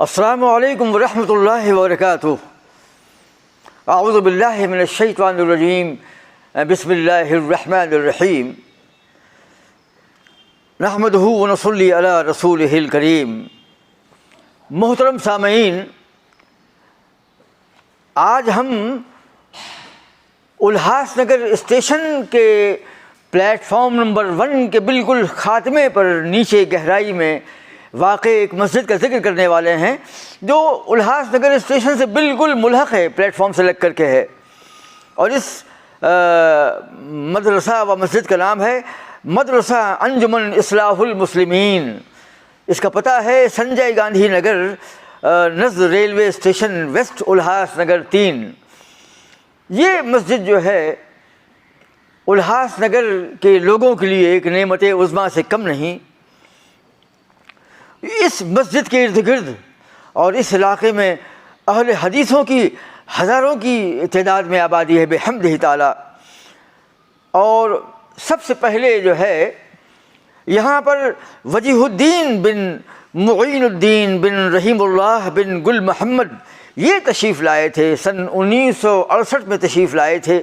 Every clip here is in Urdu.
السلام علیکم ورحمۃ اللہ وبرکاتہ۔ اعوذ باللہ من الشیطان الرجیم، بسم اللہ الرحمن الرحیم، نحمدہ ونصلی علی رسولہ الکریم۔ محترم سامعین، آج ہم الہاس نگر اسٹیشن کے پلیٹ فارم نمبر 1 کے بالکل خاتمے پر نیچے گہرائی میں واقع ایک مسجد کا ذکر کرنے والے ہیں جو الہاس نگر اسٹیشن سے بالکل ملحق ہے، پلیٹ فارم سے لگ کر کے ہے، اور اس مدرسہ و مسجد کا نام ہے مدرسہ انجمن اصلاح المسلمین۔ اس کا پتہ ہے سنجے گاندھی نگر، نزد railway station, west Ulhas Nagar 3۔ یہ مسجد جو ہے الہاس نگر کے لوگوں کے لیے ایک نعمت عظمیٰ سے کم نہیں۔ اس مسجد کے ارد گرد اور اس علاقے میں اہل حدیثوں کی ہزاروں کی تعداد میں آبادی ہے بحمدہ تعالی۔ اور سب سے پہلے جو ہے یہاں پر وجیہ الدین بن معین الدین بن رحیم اللہ بن گل محمد یہ تشریف لائے تھے، سن 1968 میں تشریف لائے تھے۔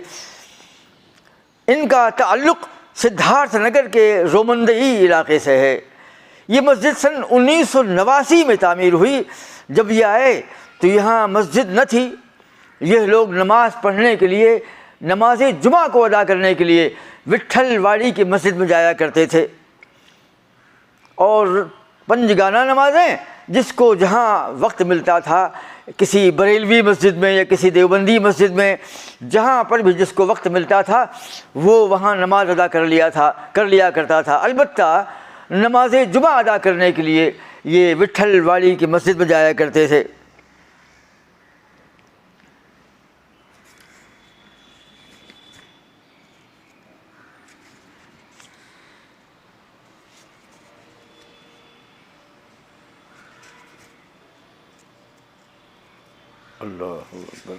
ان کا تعلق سدھارتھ نگر کے رومندئی علاقے سے ہے۔ یہ مسجد سن 1989 میں تعمیر ہوئی۔ جب یہ آئے تو یہاں مسجد نہ تھی، یہ لوگ نماز پڑھنے کے لیے، نماز جمعہ کو ادا کرنے کے لیے وٹھل واڑی کی مسجد میں جایا کرتے تھے، اور پنجگانہ نمازیں جس کو جہاں وقت ملتا تھا، کسی بریلوی مسجد میں یا کسی دیوبندی مسجد میں، جہاں پر بھی جس کو وقت ملتا تھا وہ وہاں نماز ادا کر لیا کرتا تھا۔ البتہ نماز جمعہ ادا کرنے کے لیے یہ وٹھل واڑی کی مسجد میں جایا کرتے تھے۔ اللہ اکبر۔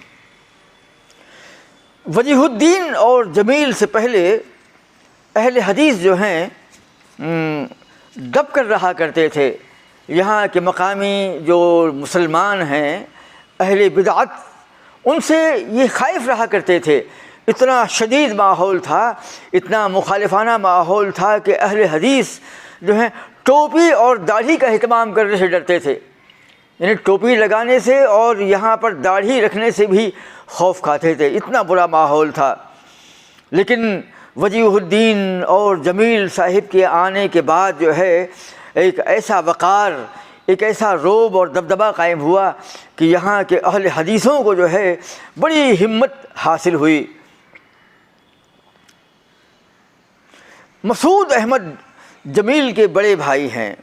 وجیہ الدین اور جمیل سے پہلے اہل حدیث جو ہیں دب کر رہا کرتے تھے۔ یہاں کے مقامی جو مسلمان ہیں اہل بدعت، ان سے یہ خائف رہا کرتے تھے۔ اتنا شدید ماحول تھا، اتنا مخالفانہ ماحول تھا کہ اہل حدیث جو ہیں ٹوپی اور داڑھی کا اہتمام کرنے سے ڈرتے تھے، یعنی ٹوپی لگانے سے اور یہاں پر داڑھی رکھنے سے بھی خوف کھاتے تھے، اتنا برا ماحول تھا۔ لیکن وجیہ الدین اور جمیل صاحب کے آنے کے بعد جو ہے ایک ایسا وقار، ایک ایسا رعب اور دبدبہ قائم ہوا کہ یہاں کے اہل حدیثوں کو جو ہے بڑی ہمت حاصل ہوئی۔ مسعود احمد جمیل کے بڑے بھائی ہیں۔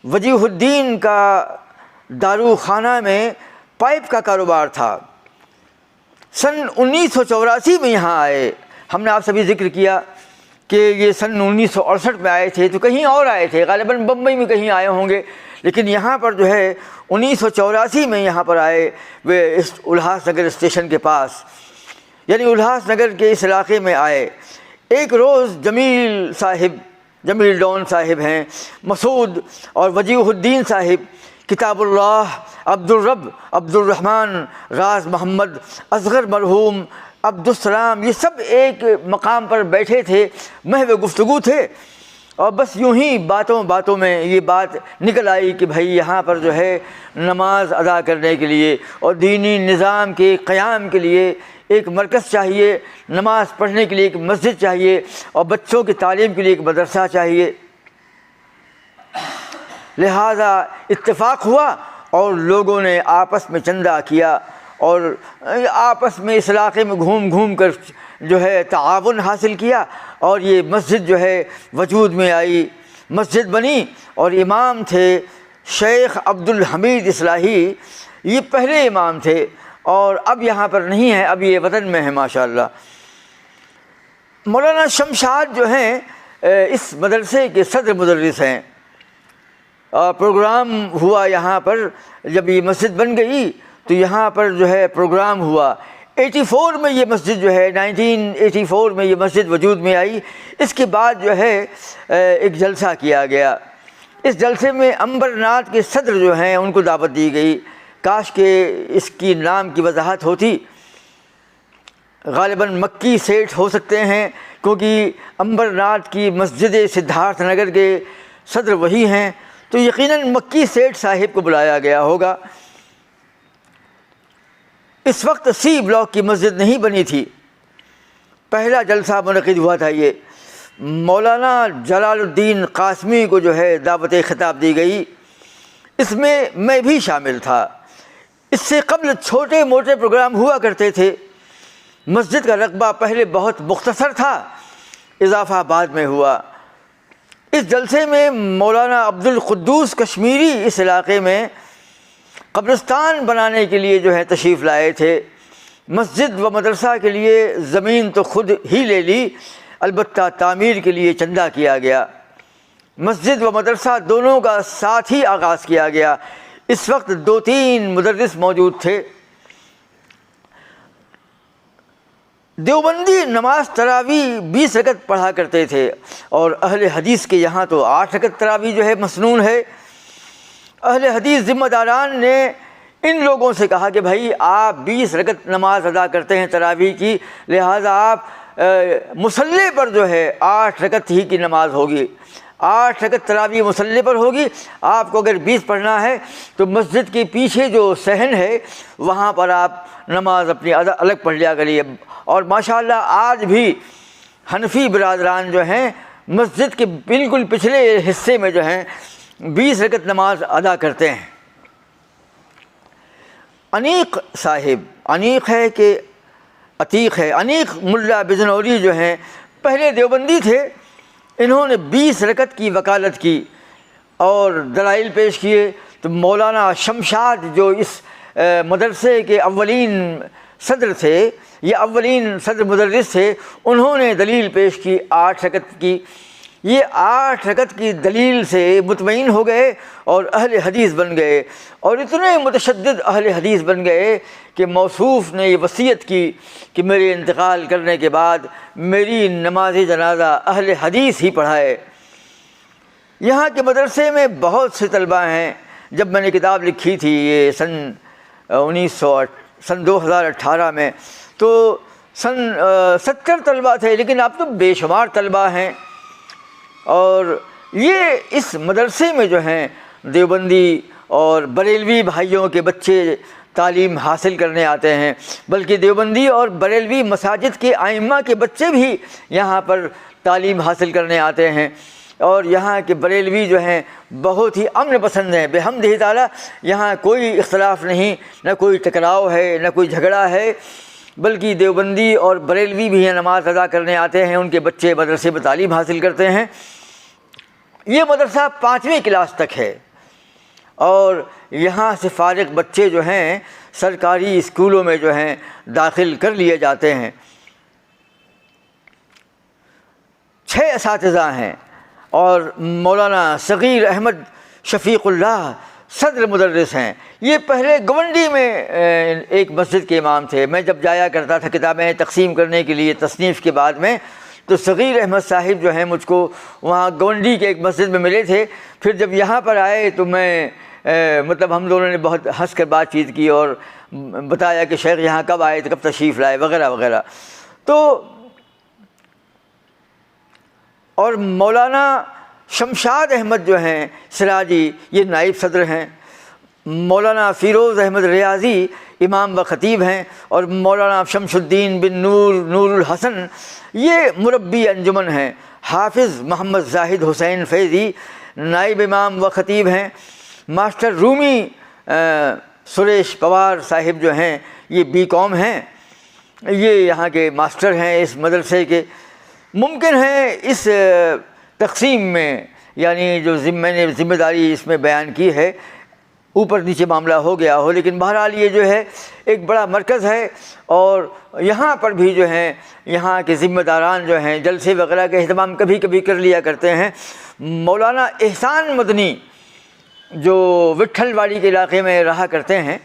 وجیہ الدین کا دارو خانہ میں پائپ کا کاروبار تھا۔ سن 1984 میں یہاں آئے۔ ہم نے آپ سے بھی ذکر کیا کہ یہ سن 1968 میں آئے تھے، تو کہیں اور آئے تھے، غالباً بمبئی میں کہیں آئے ہوں گے، لیکن یہاں پر جو ہے 1984 میں یہاں پر آئے، وہ اس الہاس نگر اسٹیشن کے پاس، یعنی الہاس نگر کے اس علاقے میں آئے۔ ایک روز جمیل ڈون صاحب ہیں، مسعود اور وجیہ الدین صاحب کتاب اللہ، عبد الرب، عبد الرحمن، راز محمد، اصغر مرحوم، عبد السلام، یہ سب ایک مقام پر بیٹھے تھے، محو گفتگو تھے، اور بس یوں ہی باتوں میں یہ بات نکل آئی کہ بھائی یہاں پر جو ہے نماز ادا کرنے کے لیے اور دینی نظام کے قیام کے لیے ایک مرکز چاہیے، نماز پڑھنے کے لیے ایک مسجد چاہیے، اور بچوں کی تعلیم کے لیے ایک مدرسہ چاہیے۔ لہذا اتفاق ہوا اور لوگوں نے آپس میں چندہ کیا اور آپس میں اس علاقے میں گھوم کر جو ہے تعاون حاصل کیا، اور یہ مسجد جو ہے وجود میں آئی، مسجد بنی، اور امام تھے شیخ عبد الحمید اصلاحی، یہ پہلے امام تھے، اور اب یہاں پر نہیں ہے، اب یہ وطن میں ہے ماشاءاللہ۔ مولانا شمشاد جو ہیں اس مدرسے کے صدر مدرس ہیں۔ پروگرام ہوا یہاں پر، جب یہ مسجد بن گئی تو یہاں پر جو ہے پروگرام ہوا۔ 84 میں یہ مسجد جو ہے 1984 میں یہ مسجد وجود میں آئی۔ اس کے بعد جو ہے ایک جلسہ کیا گیا، اس جلسے میں امبرناتھ کے صدر جو ہیں ان کو دعوت دی گئی. کاش کہ اس کی نام کی وضاحت ہوتی. غالباً مکی سیٹھ ہو سکتے ہیں کیونکہ امبرناتھ کی مسجد سدھارتھ نگر کے صدر وہی ہیں، تو یقیناً مکی سیٹھ صاحب کو بلایا گیا ہوگا. اس وقت سی بلاک کی مسجد نہیں بنی تھی. پہلا جلسہ منعقد ہوا تھا یہ. مولانا جلال الدین قاسمی کو جو ہے دعوت خطاب دی گئی. اس میں بھی شامل تھا. اس سے قبل چھوٹے موٹے پروگرام ہوا کرتے تھے. مسجد کا رقبہ پہلے بہت مختصر تھا، اضافہ بعد میں ہوا. اس جلسے میں مولانا عبد القدوس کشمیری اس علاقے میں قبرستان بنانے کے لیے جو ہے تشریف لائے تھے. مسجد و مدرسہ کے لیے زمین تو خود ہی لے لی، البتہ تعمیر کے لیے چندہ کیا گیا. مسجد و مدرسہ دونوں کا ساتھ ہی آغاز کیا گیا. اس وقت 2-3 مدرس موجود تھے. دیوبندی نماز تراویح 20 رکعت پڑھا کرتے تھے، اور اہل حدیث کے یہاں تو 8 رکعت تراویح جو ہے مسنون ہے. اہل حدیث ذمہ داران نے ان لوگوں سے کہا کہ بھائی آپ 20 رکعت نماز ادا کرتے ہیں تراویح کی، لہٰذا آپ مصلی پر جو ہے 8 رکعت ہی کی نماز ہوگی، 8 رکعت تراویح مصلی پر ہوگی. آپ کو اگر 20 پڑھنا ہے تو مسجد کے پیچھے جو صحن ہے وہاں پر آپ نماز اپنی الگ پڑھ لیا کریے. اور ماشاءاللہ آج بھی حنفی برادران جو ہیں مسجد کے بالکل پچھلے حصے میں جو ہیں 20 رکعت نماز ادا کرتے ہیں. انیق صاحب، انیق ہے کہ عتیق ہے، انیق ملا بجنوری جو ہیں پہلے دیوبندی تھے. انہوں نے 20 رکعت کی وکالت کی اور دلائل پیش کیے. تو مولانا شمشاد جو اس مدرسے کے اولین صدر تھے، یہ اولین صدر مدرس تھے، انہوں نے دلیل پیش کی 8 رکعت کی. یہ 8 رکعت کی دلیل سے مطمئن ہو گئے اور اہل حدیث بن گئے. اور اتنے متشدد اہل حدیث بن گئے کہ موصوف نے یہ وصیت کی کہ میرے انتقال کرنے کے بعد میری نماز جنازہ اہل حدیث ہی پڑھائے. یہاں کے مدرسے میں بہت سے طلبہ ہیں. جب میں نے کتاب لکھی تھی یہ سن 2018 میں، تو 70 طلبہ تھے، لیکن اب تو بے شمار طلبہ ہیں. اور یہ اس مدرسے میں جو ہیں دیوبندی اور بریلوی بھائیوں کے بچے تعلیم حاصل کرنے آتے ہیں، بلکہ دیوبندی اور بریلوی مساجد کے ائمہ کے بچے بھی یہاں پر تعلیم حاصل کرنے آتے ہیں. اور یہاں کے بریلوی جو ہیں بہت ہی امن پسند ہیں بحمدہ تعالیٰ. یہاں کوئی اختلاف نہیں، نہ کوئی ٹکراؤ ہے، نہ کوئی جھگڑا ہے، بلکہ دیوبندی اور بریلوی بھی یہاں نماز ادا کرنے آتے ہیں. ان کے بچے مدرسے میں تعلیم حاصل کرتے ہیں. یہ مدرسہ 5ویں کلاس تک ہے، اور یہاں سے فارغ بچے جو ہیں سرکاری اسکولوں میں جو ہیں داخل کر لیے جاتے ہیں. 6 اساتذہ ہیں، اور مولانا صغیر احمد شفیق اللہ صدر مدرس ہیں. یہ پہلے گونڈی میں ایک مسجد کے امام تھے. میں جب جایا کرتا تھا کتابیں تقسیم کرنے کے لیے تصنیف کے بعد میں، تو صغیر احمد صاحب جو ہیں مجھ کو وہاں گونڈی کے ایک مسجد میں ملے تھے. پھر جب یہاں پر آئے تو میں مطلب ہم دونوں نے بہت ہنس کر بات چیت کی اور بتایا کہ شیخ یہاں کب آئے تو کب تشریف لائے وغیرہ وغیرہ. تو اور مولانا شمشاد احمد جو ہیں سراجی، یہ نائب صدر ہیں. مولانا فیروز احمد ریاضی امام و خطیب ہیں. اور مولانا شمس الدین بن نور الحسن یہ مربی انجمن ہیں. حافظ محمد زاہد حسین فیضی نائب امام و خطیب ہیں. ماسٹر رومی سریش پوار صاحب جو ہیں یہ BCom ہیں، یہ یہاں کے ماسٹر ہیں اس مدرسے کے. ممکن ہے اس تقسیم میں، یعنی جو میں نے ذمہ داری اس میں بیان کی ہے، اوپر نیچے معاملہ ہو گیا ہو، لیکن بہرحال یہ جو ہے ایک بڑا مرکز ہے. اور یہاں پر بھی جو ہیں یہاں کے ذمہ داران جو ہیں جلسے وغیرہ کا اہتمام کبھی کبھی کر لیا کرتے ہیں. مولانا احسان مدنی جو وٹھل واڑی کے علاقے میں رہا کرتے ہیں،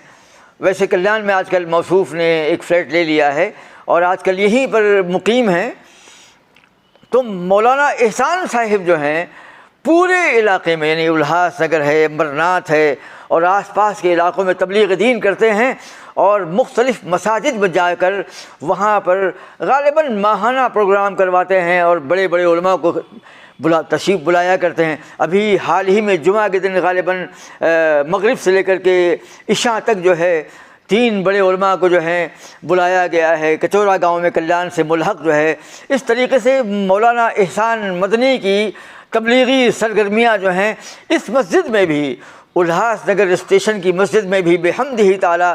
ویسے کلیان میں آج کل موصوف نے ایک فلیٹ لے لیا ہے اور آج کل یہیں پر مقیم ہیں. تو مولانا احسان صاحب جو ہیں پورے علاقے میں، یعنی الحاظ نگر ہے، امبرناتھ ہے اور آس پاس کے علاقوں میں تبلیغ دین کرتے ہیں، اور مختلف مساجد میں جا کر وہاں پر غالباً ماہانہ پروگرام کرواتے ہیں اور بڑے بڑے علماء کو تشریف بلایا کرتے ہیں۔ ابھی حال ہی میں جمعہ کے دن غالباً مغرب سے لے کر کے عشاء تک جو ہے 3 بڑے علماء کو جو ہے بلایا گیا ہے، کچورا گاؤں میں کلیان سے ملحق جو ہے۔ اس طریقے سے مولانا احسان مدنی کی تبلیغی سرگرمیاں جو ہیں اس مسجد میں بھی، الحاظ نگر اسٹیشن کی مسجد میں بھی بحمدہ تعالیٰ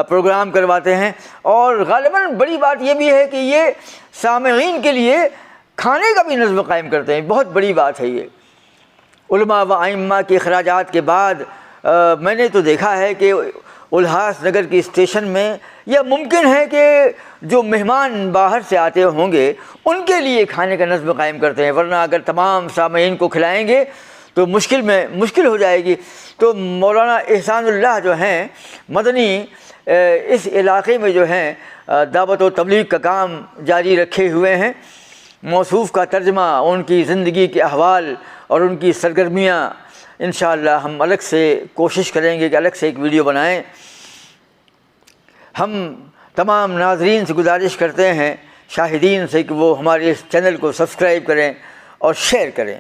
پروگرام کرواتے ہیں۔ اور غالباً بڑی بات یہ بھی ہے کہ یہ سامعین کے لیے کھانے کا بھی نظم قائم کرتے ہیں، بہت بڑی بات ہے یہ۔ علماء و ائمہ کے اخراجات کے بعد میں نے تو دیکھا ہے کہ الحاظ نگر کی اسٹیشن میں، یا ممکن ہے کہ جو مہمان باہر سے آتے ہوں گے ان کے لیے کھانے کا نظم قائم کرتے ہیں، ورنہ اگر تمام سامعین کو کھلائیں گے تو مشکل ہو جائے گی۔ تو مولانا احسان اللہ جو ہیں مدنی اس علاقے میں جو ہیں دعوت و تبلیغ کا کام جاری رکھے ہوئے ہیں۔ موصوف کا ترجمہ، ان کی زندگی کے احوال اور ان کی سرگرمیاں انشاءاللہ ہم الگ سے کوشش کریں گے کہ الگ سے ایک ویڈیو بنائیں۔ ہم تمام ناظرین سے گزارش کرتے ہیں، شاہدین سے، کہ وہ ہمارے اس چینل کو سبسکرائب کریں اور شیئر کریں۔